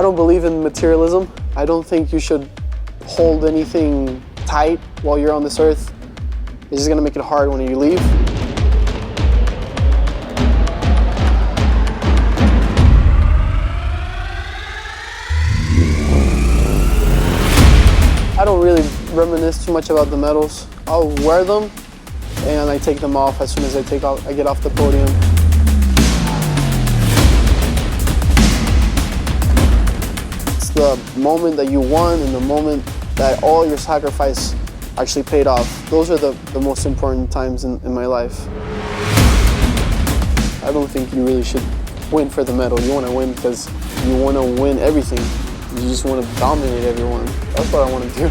I don't believe in materialism. I don't think you should hold anything tight while you're on this earth. It's just gonna make it hard when you leave. I don't really reminisce too much about the medals. I'll wear them and I take them off as soon as I get off the podium. It's the moment that you won and the moment that all your sacrifice actually paid off. Those are the most important times in my life. I don't think you really should win for the medal. You want to win because you want to win everything. You just want to dominate everyone. That's what I want to do.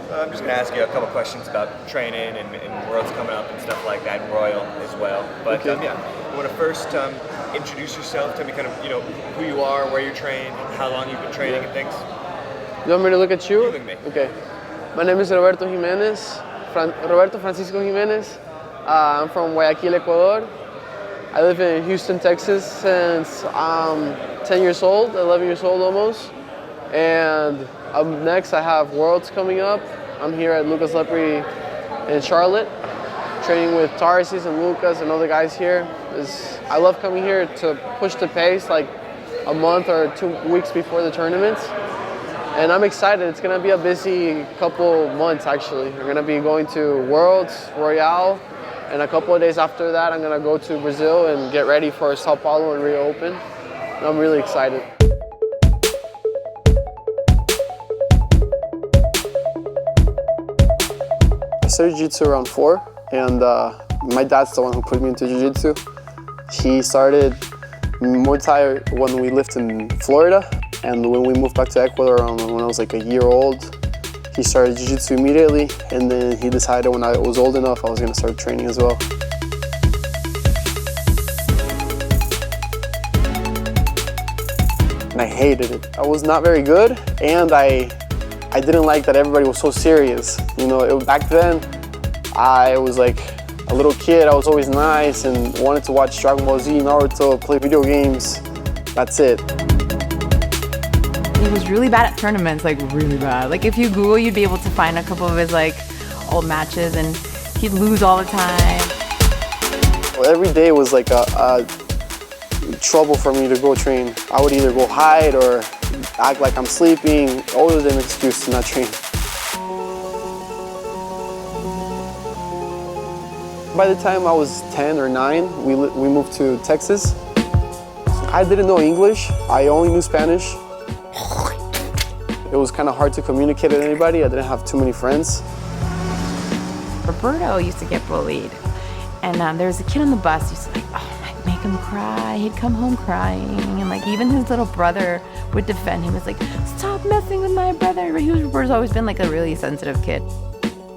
I'm just going to ask you a couple questions about training and Worlds coming up and stuff like that, and Royal as well. But okay. Yeah, you want to first introduce yourself, tell me kind of, who you are, where you train, how long you've been training and things. You want me to look at you? You look at me. Okay. My name is Roberto Jimenez, Roberto Francisco Jimenez. I'm from Guayaquil, Ecuador. I live in Houston, Texas since I'm 10 years old, 11 years old almost. And up next I have Worlds coming up. I'm here at Lucas Lepre in Charlotte, training with Tarsis and Lucas and other guys here. I love coming here to push the pace like a month or 2 weeks before the tournaments. And I'm excited. It's gonna be a busy couple months actually. We're gonna be going to Worlds, Royale, and a couple of days after that I'm gonna go to Brazil and get ready for Sao Paulo and Rio Open. And I'm really excited. I started jiu-jitsu around 4, and my dad's the one who put me into jiu-jitsu. He started Muay Thai when we lived in Florida, and when we moved back to Ecuador when I was like a year old, he started jiu-jitsu immediately, and then he decided when I was old enough I was going to start training as well. And I hated it. I was not very good, and I didn't like that everybody was so serious. Back then, I was like a little kid. I was always nice and wanted to watch Dragon Ball Z, Naruto, play video games. That's it. He was really bad at tournaments, like really bad. Like if you Google, you'd be able to find a couple of his like old matches, and he'd lose all the time. Well, every day was like a trouble for me to go train. I would either go hide or act like I'm sleeping, always an excuse to not train. By the time I was 10 or 9, we moved to Texas. I didn't know English, I only knew Spanish. It was kind of hard to communicate with anybody. I didn't have too many friends. Roberto used to get bullied, and there was a kid on the bus who used to make him cry. He'd come home crying, and like even his little brother would defend him. He was like, "Stop messing with my brother." Roberto's always been like a really sensitive kid.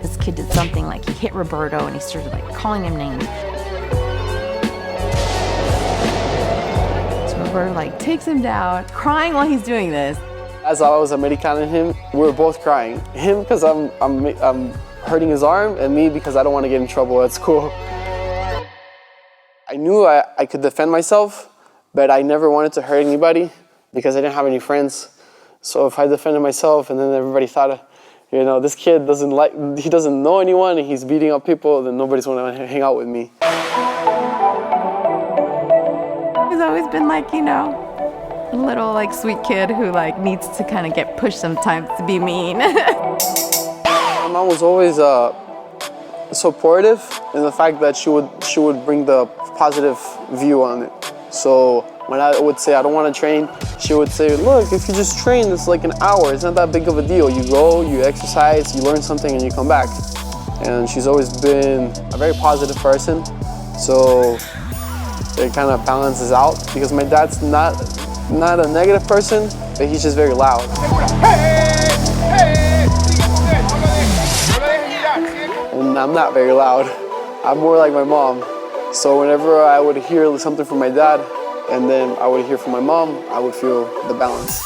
This kid did something like he hit Roberto, and he started like calling him names. So Roberto like takes him down, crying while he's doing this. As I was American in him, we were both crying. Him because I'm hurting his arm, and me because I don't want to get in trouble at school. I knew I could defend myself, but I never wanted to hurt anybody because I didn't have any friends. So if I defended myself and then everybody thought, this kid he doesn't know anyone and he's beating up people, then nobody's gonna hang out with me. He's always been like, a little like sweet kid who like needs to kind of get pushed sometimes to be mean. My mom was always supportive in the fact that she would bring the positive view on it. So when I would say I don't want to train, she would say, look, if you just train, it's like an hour. It's not that big of a deal. You go, you exercise, you learn something, and you come back. And she's always been a very positive person. So it kind of balances out because my dad's not a negative person, but he's just very loud. And I'm not very loud. I'm more like my mom. So whenever I would hear something from my dad, and then I would hear from my mom, I would feel the balance.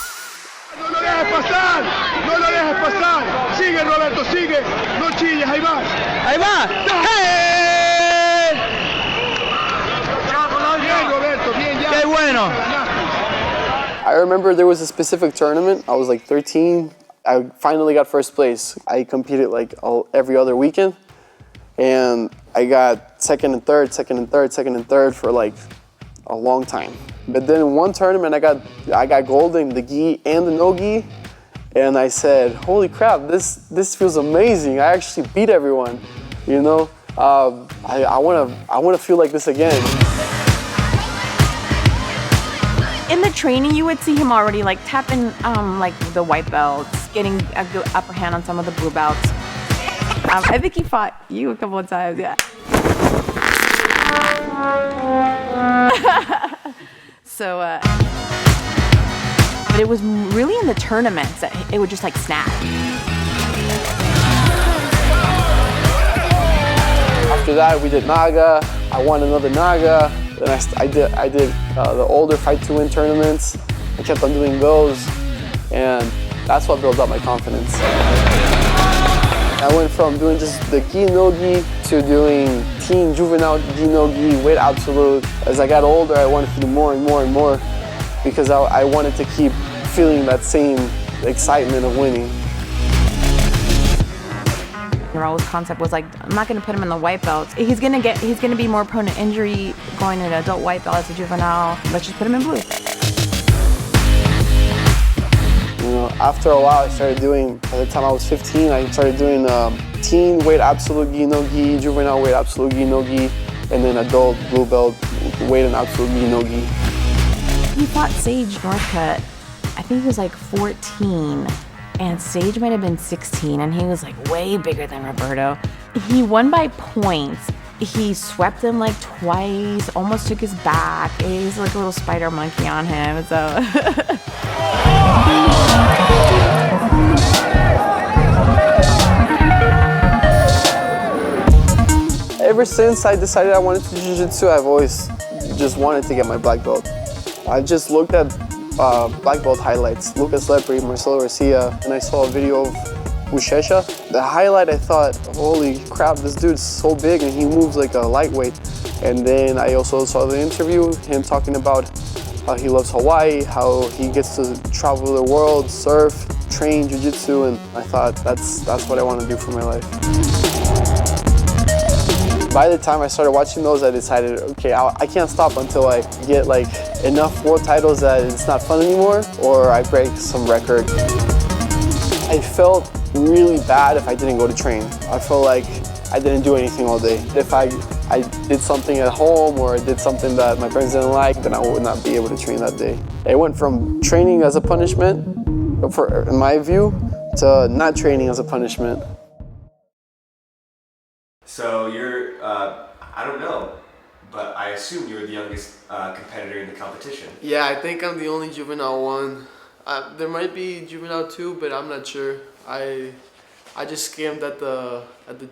No lo dejes pasar, no lo dejes pasar. Sigue Roberto, sigue. No chilles, ahí va. Ahí va. ¡Hey! Bien Roberto, bien ya. ¡Qué bueno! I remember there was a specific tournament. I was like 13. I finally got first place. I competed like every other weekend. And I got second and third for like a long time. But then in one tournament, I got gold in the gi and the no gi. And I said, holy crap, this feels amazing. I actually beat everyone, you know? I wanna feel like this again. In the training, you would see him already like tapping like the white belts, getting a good upper hand on some of the blue belts. I think he fought you a couple of times, yeah. So, but it was really in the tournaments that it would just like snap. After that, we did Naga. I won another Naga. Then I did the older Fight to Win tournaments. I kept on doing those, and that's what built up my confidence. I went from doing just the gi no gi to doing teen juvenile gi no gi, weight absolute. As I got older, I wanted to do more and more and more because I wanted to keep feeling that same excitement of winning. Raul's concept was like, I'm not going to put him in the white belts. He's going to be more prone to injury going in an adult white belt as a juvenile. Let's just put him in blue. You know, after a while, I started doing, by the time I was 15, I started doing teen weight absolute gi no gi, juvenile weight absolute gi no gi, and then adult blue belt weight and absolute gi no gi. He fought Sage Northcutt. I think he was like 14, and Sage might have been 16, and he was like way bigger than Roberto. He won by points. He swept him like twice, almost took his back. He's like a little spider monkey on him, so. Ever since I decided I wanted to do jiu-jitsu, I've always just wanted to get my black belt. I just looked at black belt highlights, Lucas Lepri, Marcelo Garcia, and I saw a video of Ushesha. The highlight, I thought, holy crap, this dude's so big and he moves like a lightweight. And then I also saw the interview, him talking about how he loves Hawaii, how he gets to travel the world, surf, train jiu-jitsu, and I thought that's what I want to do for my life. By the time I started watching those, I decided, okay, I can't stop until I get like enough world titles that it's not fun anymore, or I break some record. I felt really bad if I didn't go to train. I felt like I didn't do anything all day. If I did something at home or did something that my friends didn't like, then I would not be able to train that day. It went from training as a punishment, in my view, to not training as a punishment. So you're, I don't know, but I assume you're the youngest competitor in the competition. Yeah, I think I'm the only juvenile one. There might be juvenile 2, but I'm not sure. I just skimmed at the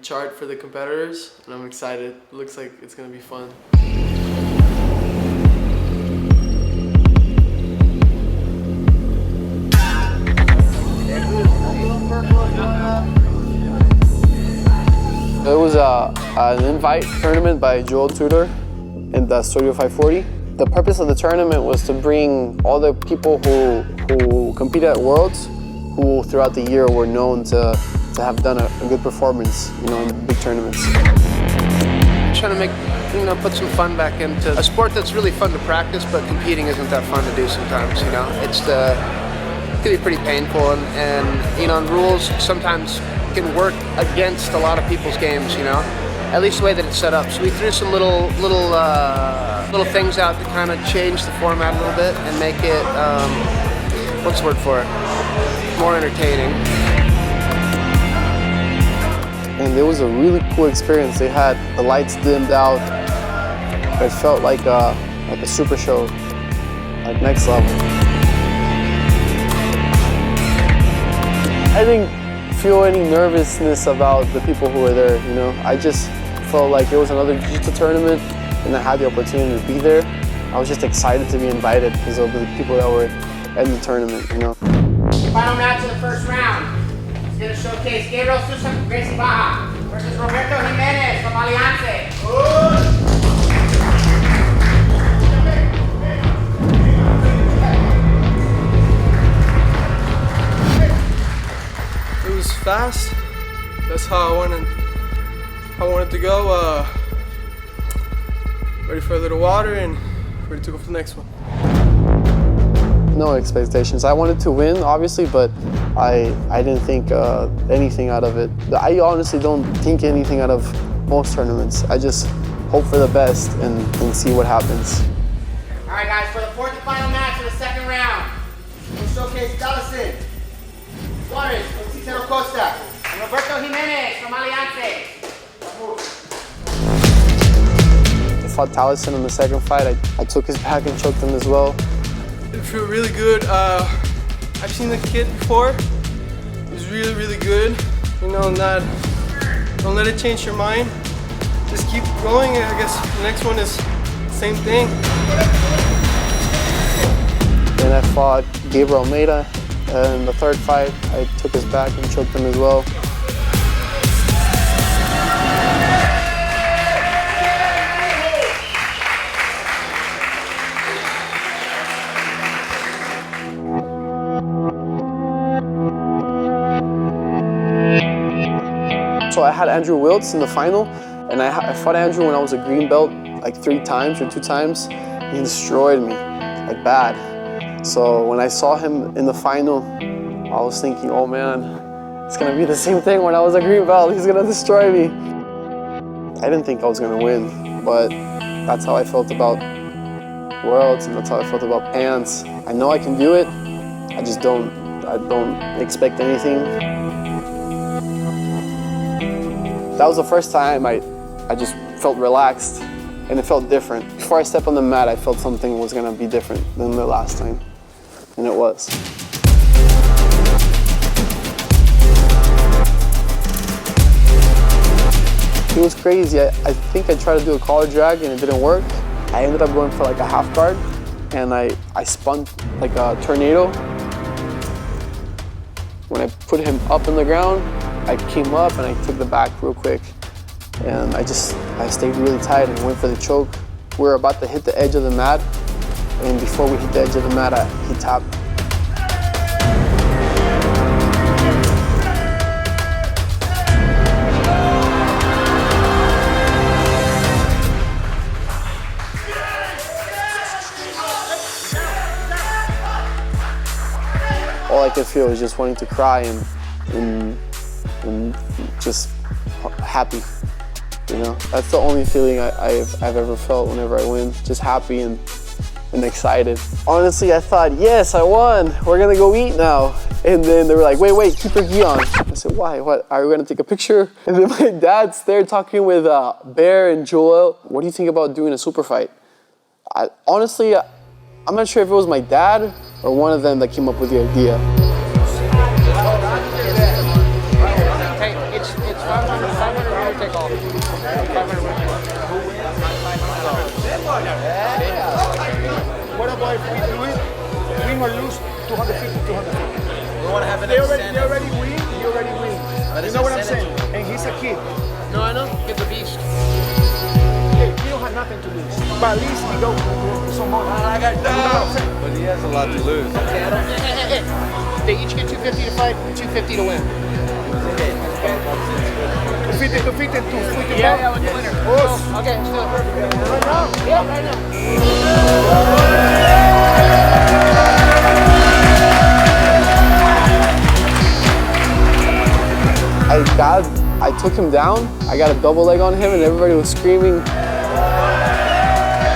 chart for the competitors, and I'm excited. It looks like it's gonna be fun. It was an invite tournament by Joel Tudor in the Studio 540. The purpose of the tournament was to bring all the people who competed at Worlds, who throughout the year were known to have done a good performance, you know, in the big tournaments. Trying to make, put some fun back into a sport that's really fun to practice, but competing isn't that fun to do sometimes, you know. It can be pretty painful, and on rules sometimes can work against a lot of people's games, you know. At least the way that it's set up. So we threw some little things out to kind of change the format a little bit and make it, what's the word for it? More entertaining. And it was a really cool experience. They had the lights dimmed out. It felt like a super show, like next level. I didn't feel any nervousness about the people who were there, you know. I just felt like it was another jiu-jitsu tournament and I had the opportunity to be there. I was just excited to be invited because of the people that were in the tournament, you know. Final match of the first round. It's going to showcase Gabriel Sousa Gracie Baja versus Roberto Jimenez from Alianza. It was fast. That's how I wanted to go. Ready for a little water and ready to go for the next one. No expectations. I wanted to win, obviously, but I didn't think anything out of it. I honestly don't think anything out of most tournaments. I just hope for the best and see what happens. All right, guys, for the fourth and final match of the second round, we'll showcase Dallison Suarez from Cicero Costa and Roberto Jimenez from Alianza. I fought Taliesin in the second fight. I took his back and choked him as well. It felt really good. I've seen the kid before. He's really, really good. You know, don't let it change your mind. Just keep going, and I guess the next one is the same thing. Then I fought Gabriel Almeida. In the third fight, I took his back and choked him as well. So I had Andrew Wiltz in the final, and I fought Andrew when I was a green belt like 3 times or 2 times. He destroyed me, like bad. So when I saw him in the final, I was thinking, oh man, it's gonna be the same thing when I was a green belt. He's gonna destroy me. I didn't think I was gonna win, but that's how I felt about Worlds, and that's how I felt about Pants. I know I can do it. I just don't expect anything. That was the first time I just felt relaxed, and it felt different. Before I stepped on the mat, I felt something was gonna be different than the last time, and it was. It was crazy. I think I tried to do a collar drag and it didn't work. I ended up going for like a half guard, and I spun like a tornado. When I put him up on the ground, I came up and I took the back real quick, and I stayed really tight and went for the choke. We were about to hit the edge of the mat, and before we hit the edge of the mat, he tapped. All I could feel was just wanting to cry and just happy, you know? That's the only feeling I've ever felt whenever I win, just happy and excited. Honestly, I thought, yes, I won. We're gonna go eat now. And then they were like, wait, keep your gi on. I said, why? What? Are we gonna take a picture? And then my dad's there talking with Bear and Joel. What do you think about doing a super fight? Honestly, I'm not sure if it was my dad or one of them that came up with the idea. Hey, it's 500 take off. 500 What about if we do it, win or lose, 250, 250? We want to have an They incentive. already win, you already win. You know what I'm saying? And he's a kid. No, I know. Get the beast. Hey, he don't have nothing to lose. But at least he goes to some money. But he has a lot to lose. Hey. They each get 250 to fight, 250 to win. 250, 250. Yeah, with the winner. Oh, Okay, let's do it. right now? Yeah, right now. I took him down. I got a double leg on him and everybody was screaming.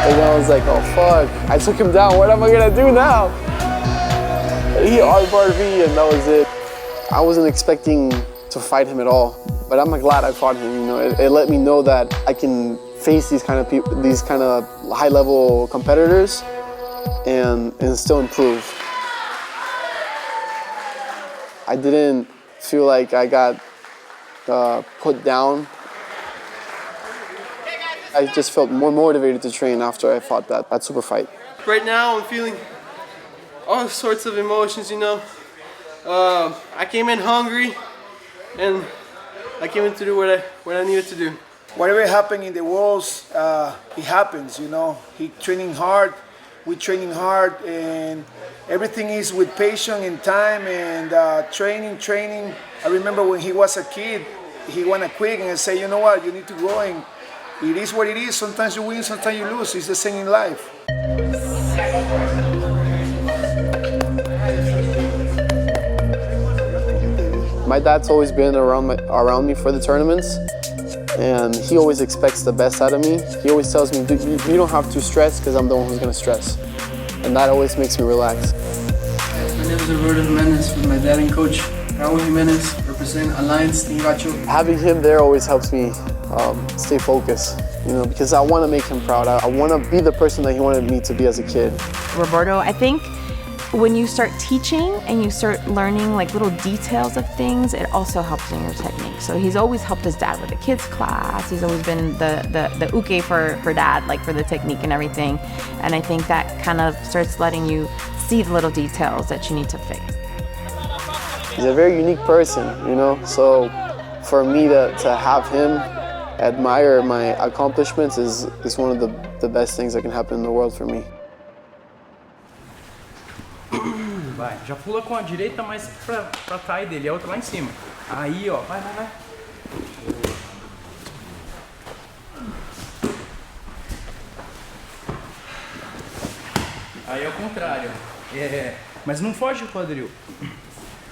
And I was like, oh fuck. I took him down, what am I gonna do now? And he armbarred me and that was it. I wasn't expecting to fight him at all, but I'm glad I fought him. You know, it let me know that I can face these kind of people, these kind of high-level competitors, and still improve. I didn't feel like I got put down. I just felt more motivated to train after I fought that super fight. Right now I'm feeling all sorts of emotions, you know. I came in hungry, and I came in to do what I needed to do. Whatever happened in the worlds, it happens, you know. He training hard, we training hard, and everything is with patience and time and training. I remember when he was a kid, he wanna quit and say, you know what, you need to go, and it is what it is. Sometimes you win, sometimes you lose. It's the same in life. My dad's always been around me for the tournaments, and he always expects the best out of me. He always tells me, you don't have to stress because I'm the one who's gonna stress. And that always makes me relax. My name is Roberto Jimenez with my dad and coach, Roberto Jimenez, representing Alliance Team Gacho. Having him there always helps me stay focused, you know, because I want to make him proud. I want to be the person that he wanted me to be as a kid. Roberto, I think when you start teaching and you start learning like little details of things, it also helps in your technique. So he's always helped his dad with the kids class. He's always been the uke for dad, like for the technique and everything. And I think that kind of starts letting you see the little details that you need to fix. He's a very unique person, you know, so for me to have him admire my accomplishments is one of the best things that can happen in the world for me. Vai, já pula com a direita mais pra trás dele, a outra lá em cima. Aí, ó, vai. Aí é o contrário. Mas não foge o quadril.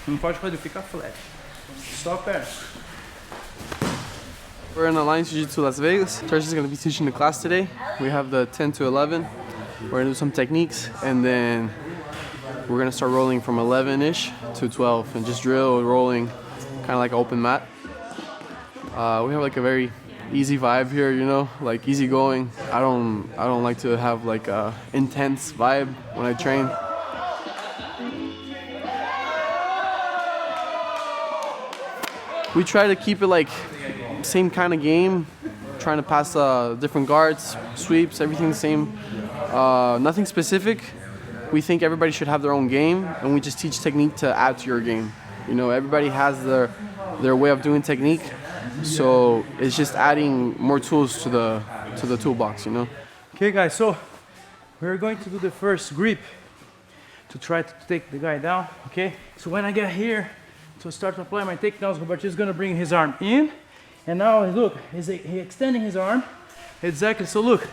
Não foge o quadril, fica flat. Só a perna. We're in Alliance Jiu-Jitsu Las Vegas. Tersh is going to be teaching the class today. We have the 10 to 11. We're going to do some techniques, and then we're going to start rolling from 11-ish to 12 and just drill rolling, kind of like an open mat. We have like a very easy vibe here, you know, like easy going. I don't like to have like a intense vibe when I train. We try to keep it like same kind of game, trying to pass different guards, sweeps, everything the same. Nothing specific. We think everybody should have their own game, and we just teach technique to add to your game. You know, everybody has their way of doing technique, so it's just adding more tools to the toolbox, you know. Okay, guys, so we're going to do the first grip to try to take the guy down, okay? So when I get here to start to apply my takedowns, Roberto is gonna bring his arm in, and now look, he's extending his arm. Exactly, so look,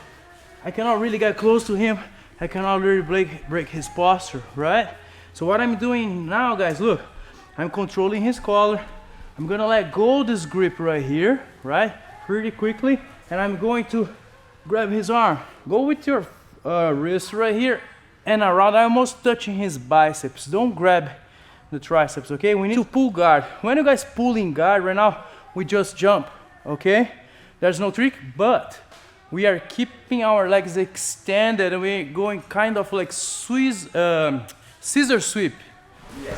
I cannot really get close to him. I cannot really break his posture, right? So what I'm doing now, guys, look, I'm controlling his collar. I'm gonna let go of this grip right here, right? Pretty quickly, and I'm going to grab his arm. Go with your wrist right here and around, almost touching his biceps. Don't grab the triceps, okay? We need to pull guard. When you guys pulling guard right now, we just jump, okay? There's no trick, but we are keeping our legs extended and we're going kind of like scissor sweep. Yeah.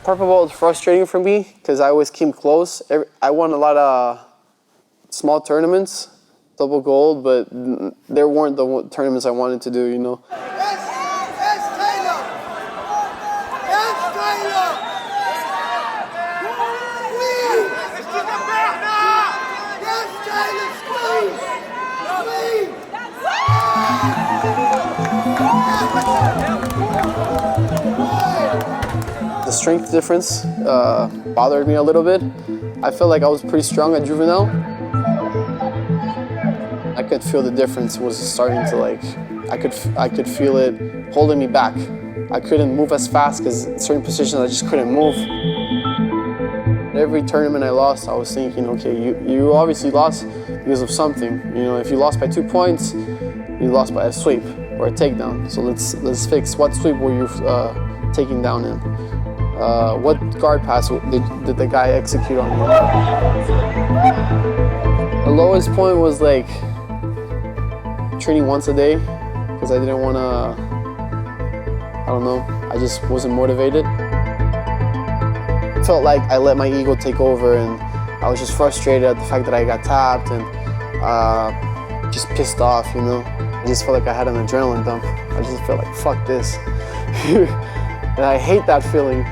Purple belt is frustrating for me because I always keep close. I won a lot of small tournaments, double gold, but there weren't the tournaments I wanted to do, you know. The strength difference bothered me a little bit. I felt like I was pretty strong at juvenile. I could feel the difference was starting to like, I could feel it holding me back. I couldn't move as fast because in certain positions I just couldn't move. Every tournament I lost, I was thinking, okay, you obviously lost because of something. You know, if you lost by 2 points, you lost by a sweep or a takedown. So let's fix what sweep were you taking down in. What guard pass did the guy execute on you? The lowest point was like training once a day because I didn't want to, I don't know, I just wasn't motivated. It felt like I let my ego take over and I was just frustrated at the fact that I got tapped, and just pissed off, you know. I just felt like I had an adrenaline dump. I just felt like, fuck this. And I hate that feeling.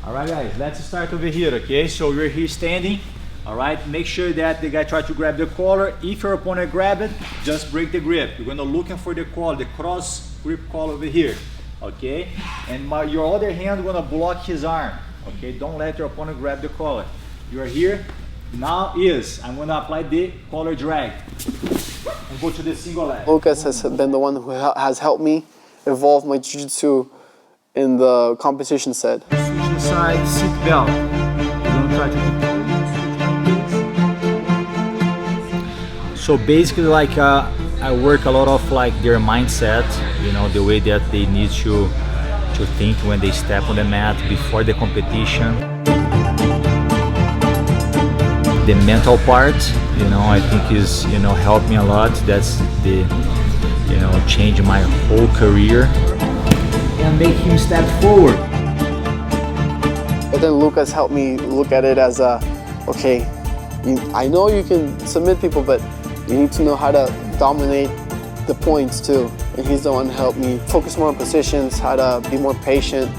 All right, guys, let's start over here, okay? So you're here standing, all right? Make sure that the guy tries to grab the collar. If your opponent grab it, just break the grip. You're gonna looking for the collar, the cross grip collar over here, okay? And your other hand gonna block his arm, okay? Don't let your opponent grab the collar. You're here. Now I'm gonna apply the collar drag and go to the single leg. Lucas has been the one who has helped me evolve my jiu-jitsu in the competition set. Switch the side, seat belt. You're gonna try to. So basically, like I work a lot of like their mindset, you know, the way that they need to think when they step on the mat before the competition. The mental part, you know, I think is, you know, helped me a lot. That's the, you know, changed my whole career. And make him step forward. But then Lucas helped me look at it as okay, I know you can submit people, but you need to know how to dominate the points too. And he's the one who helped me focus more on positions, how to be more patient.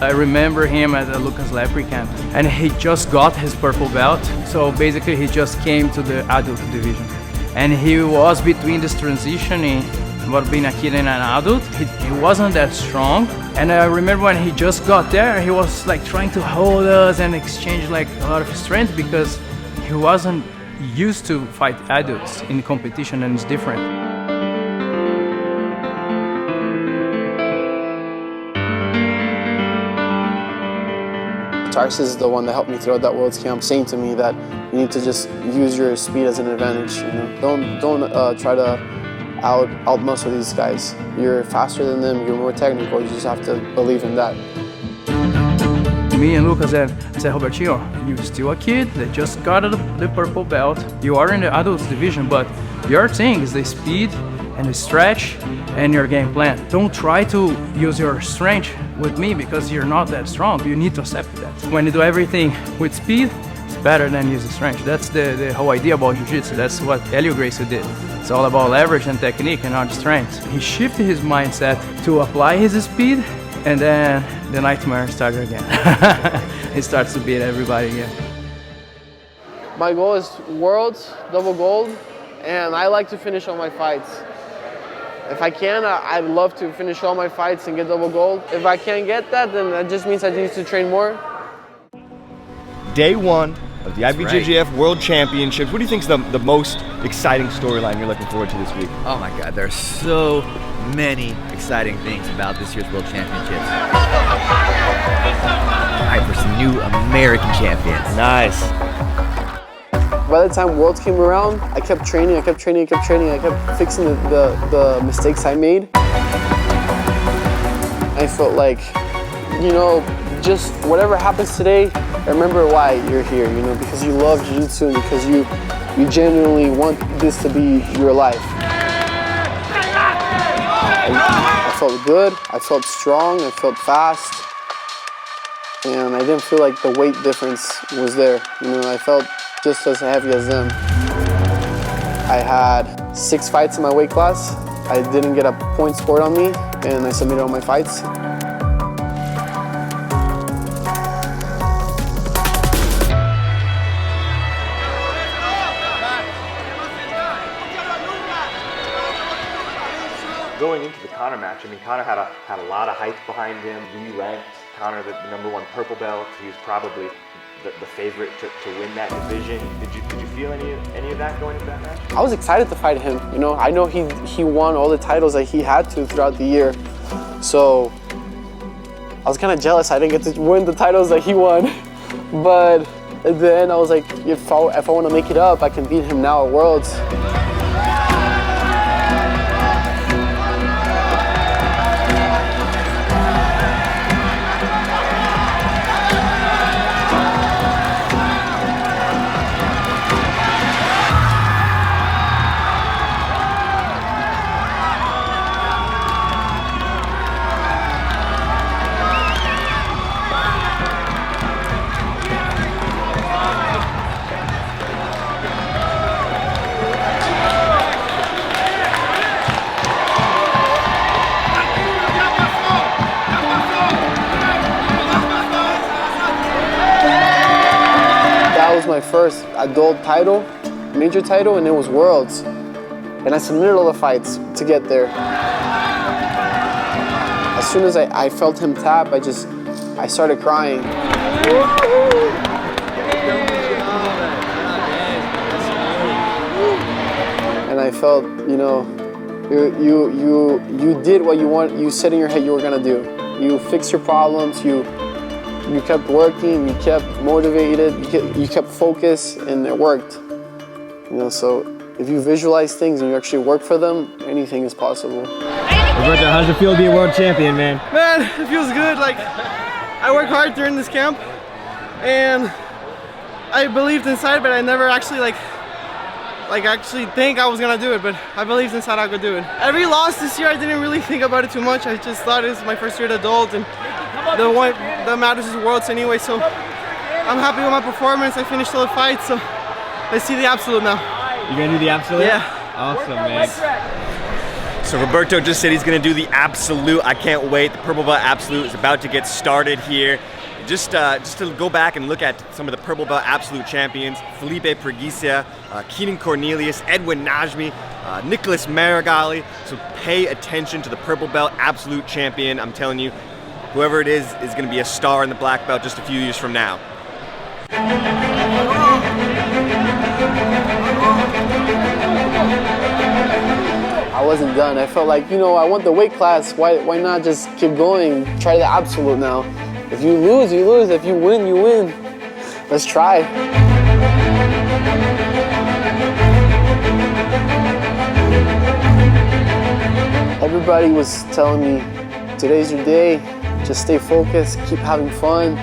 I remember him at the Lucas Lepre camp, and he just got his purple belt. So basically he just came to the adult division. And he was between this transitioning about being a kid and an adult. He wasn't that strong. And I remember when he just got there, he was like trying to hold us and exchange like a lot of strength because he wasn't used to fight adults in competition, and it's different. Tarsis is the one that helped me throughout that Worlds camp, saying to me that you need to just use your speed as an advantage. You know, don't try to outmuscle these guys. You're faster than them. You're more technical. You just have to believe in that. Me and Lucas said, Robertinho, you're still a kid that just got the purple belt. You are in the adults division, but your thing is the speed and the stretch and your game plan. Don't try to use your strength with me because you're not that strong. You need to accept that. When you do everything with speed, it's better than using strength. That's the whole idea about jiu-jitsu. That's what Helio Gracie did. It's all about leverage and technique and not strength. He shifted his mindset to apply his speed, and then the nightmare started again. He starts to beat everybody again. My goal is worlds, double gold, and I like to finish all my fights. If I can, I'd love to finish all my fights and get double gold. If I can't get that, then that just means I need to train more. Day one of the IBJJF World Championships. What do you think is the most exciting storyline you're looking forward to this week? Oh my God, there are so many exciting things about this year's World Championships. All right, for some new American champions. Nice. By the time Worlds came around, I kept training. I kept fixing the mistakes I made. I felt like, you know, just whatever happens today, remember why you're here, you know, because you love jiu-jitsu and because you genuinely want this to be your life. I felt good, I felt strong, I felt fast, and I didn't feel like the weight difference was there. You know, I felt just as heavy as them. I had 6 fights in my weight class. I didn't get a point scored on me, and I submitted all my fights. Going into the Conor match, I mean, Conor had a lot of hype behind him. We ranked Conor the #1 purple belt. He was probably the favorite to win that division. Did you feel any of that going into that match? I was excited to fight him. You know, I know he won all the titles that he had to throughout the year, so I was kind of jealous I didn't get to win the titles that he won. But at the end, I was like, if I want to make it up, I can beat him now at Worlds. my first adult title, major title, and it was Worlds. And I submitted all the fights to get there. As soon as I felt him tap, I started crying. And I felt, you know, you did what you said in your head you were gonna do. You fixed your problems, you kept working, you kept motivated, you kept focused, and it worked. You know, so if you visualize things and you actually work for them, anything is possible. Roberto, how does it feel to be a world champion, man? Man, it feels good. Like, I worked hard during this camp, and I believed inside, but I never actually actually think I was gonna do it, but I believed inside I could do it. Every loss this year, I didn't really think about it too much. I just thought it was my first year as adult, and the one that matters is Worlds anyway, so I'm happy with my performance. I finished all the fights, so let's see the absolute now. You gonna do the absolute? Yeah. Awesome, man. So Roberto just said he's gonna do the absolute. I can't wait. The purple belt absolute is about to get started here. Just to go back and look at some of the purple belt absolute champions: Felipe Preguiça, Keenan Cornelius, Edwin Najmi, Nicholas Marigali. So pay attention to the purple belt absolute champion. I'm telling you, whoever it is gonna be a star in the black belt just a few years from now. I wasn't done. I felt like, you know, I want the weight class. Why not just keep going? Try the absolute now. If you lose, you lose. If you win, you win. Let's try. Everybody was telling me, today's your day. Just stay focused, keep having fun,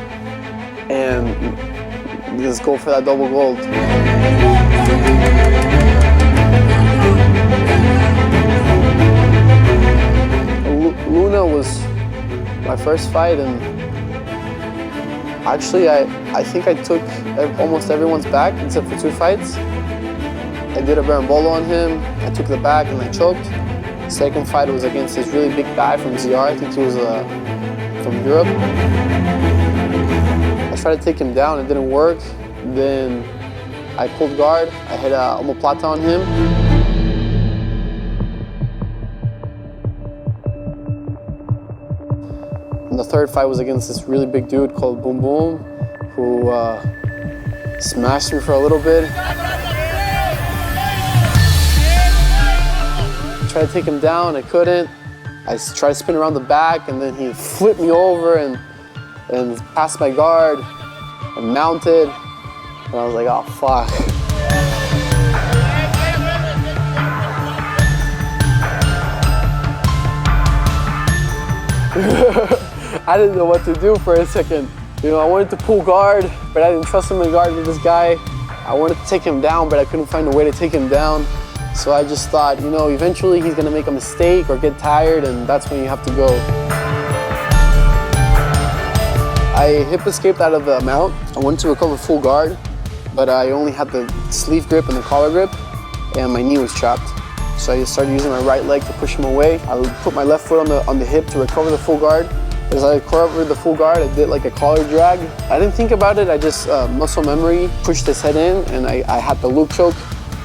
and just go for that double gold. Luna was my first fight, and actually I think I took almost everyone's back except for 2 fights. I did a berimbolo on him, I took the back and I choked. The second fight was against this really big guy from ZR, I think he was from Europe. I tried to take him down, it didn't work. Then I pulled guard, I hit a omoplata on him. And the third fight was against this really big dude called Boom Boom, who smashed me for a little bit. I tried to take him down, I couldn't. I tried to spin around the back, and then he flipped me over and passed my guard and mounted. And I was like, oh, fuck. I didn't know what to do for a second. You know, I wanted to pull guard, but I didn't trust him in guard with this guy. I wanted to take him down, but I couldn't find a way to take him down. So I just thought, you know, eventually he's gonna make a mistake or get tired, and that's when you have to go. I hip escaped out of the mount. I wanted to recover full guard, but I only had the sleeve grip and the collar grip, and my knee was trapped. So I just started using my right leg to push him away. I would put my left foot on the hip to recover the full guard. As I recovered the full guard, I did like a collar drag. I didn't think about it, I just muscle memory, pushed his head in, and I had the loop choke.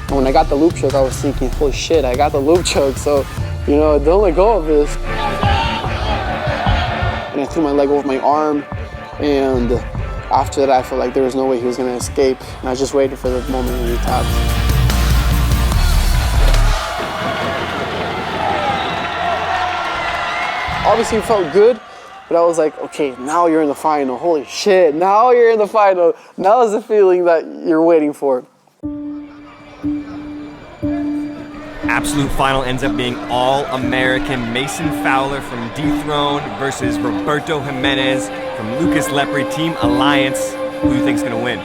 And when I got the loop choke, I was thinking, holy shit, I got the loop choke, so, you know, don't let go of this. And I threw my leg over my arm, and after that, I felt like there was no way he was gonna escape. And I just waited for the moment when he tapped. Obviously, it felt good, but I was like, okay, now you're in the final. Holy shit, now you're in the final. Now is the feeling that you're waiting for. Absolute final ends up being All-American Mason Fowler from Dethrone versus Roberto Jimenez from Lucas Lepre Team Alliance. Who do you think's gonna win?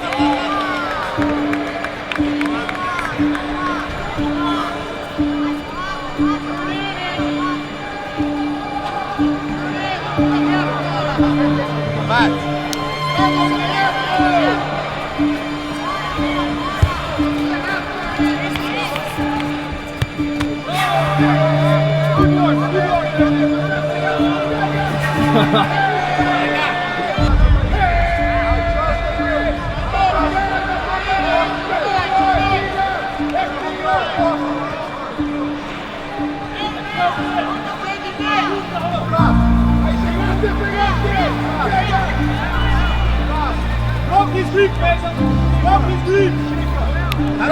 Drop his grip, Mason. Drop his grip. And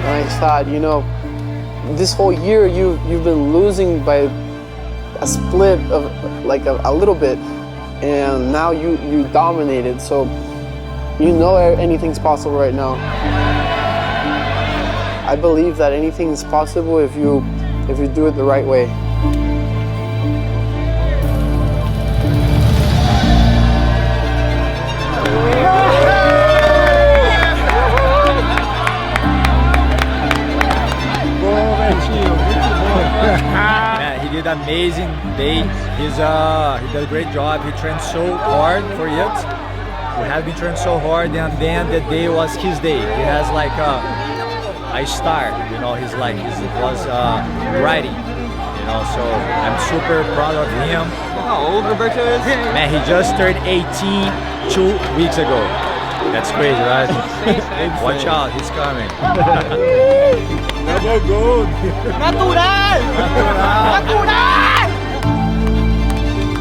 I thought, you know, this whole year you've been losing by a split of like a little bit, and now you dominated. So you know anything's possible right now. I believe that anything's possible if you do it the right way. Man, he did an amazing day. He did a great job. He trained so hard for it. We have been training so hard, and then the day was his day. He has like a star, you know. He was writing, you know. So I'm super proud of him. How old Roberto is? Man, he just turned 18 2 weeks ago. That's crazy, right? Watch out, he's coming. Double gold. Natural! Natural!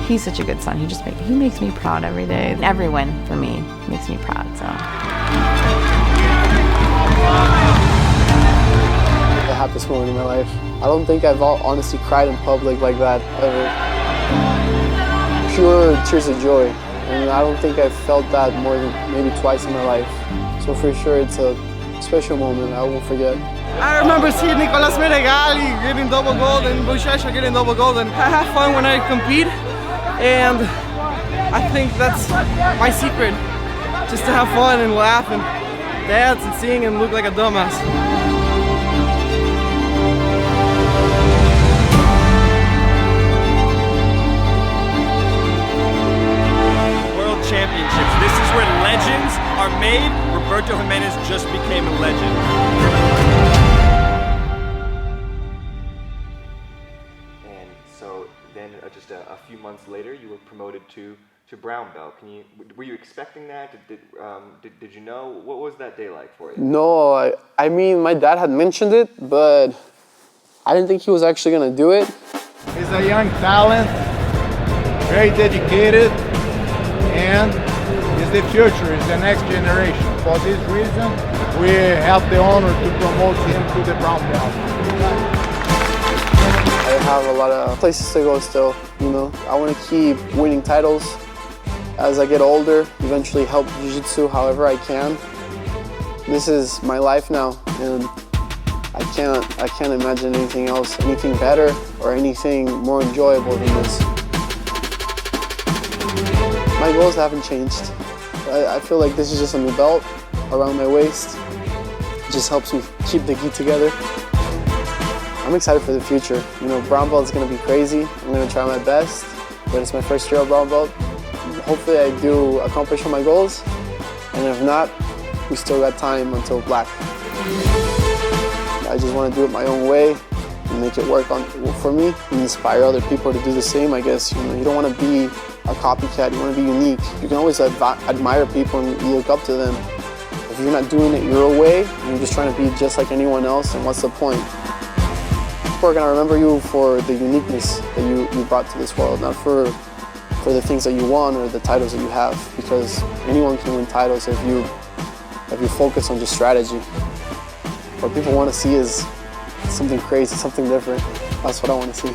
He's such a good son. He makes me proud every day. Everyone for me makes me proud. So. The happiest moment in my life. I don't think I've honestly cried in public like that ever. Pure tears of joy. And I don't think I've felt that more than maybe twice in my life. So for sure it's a special moment I won't forget. I remember seeing Nicolas Menegali getting double gold and Buchecha getting double gold, and I have fun when I compete, and I think that's my secret, just to have fun and laugh and dance and sing and look like a dumbass. World Championships. This is where legends are made. Roberto Jimenez just became a legend. Just a few months later, you were promoted to brown belt. Were you expecting that? Did you know? What was that day like for you? No, I mean, my dad had mentioned it, but I didn't think he was actually gonna do it. He's a young talent, very dedicated, and is the future, is the next generation. For this reason, we have the honor to promote him to the brown belt. I have a lot of places to go still, you know. I want to keep winning titles as I get older, eventually help jiu-jitsu however I can. This is my life now, and I can't imagine anything else, anything better or anything more enjoyable than this. My goals haven't changed. I feel like this is just a new belt around my waist. It just helps me keep the gi together. I'm excited for the future. You know, brown belt is going to be crazy. I'm going to try my best, but it's my first year of brown belt. Hopefully I do accomplish all my goals, and if not, we still got time until black. I just want to do it my own way and make it work for me and inspire other people to do the same, I guess. You know, you don't want to be a copycat, you want to be unique. You can always admire people and look up to them. If you're not doing it your way, and you're just trying to be just like anyone else, then what's the point? People are going to remember you for the uniqueness that you brought to this world, not for the things that you won or the titles that you have, because anyone can win titles if you focus on just strategy. What people want to see is something crazy, something different. That's what I want to see.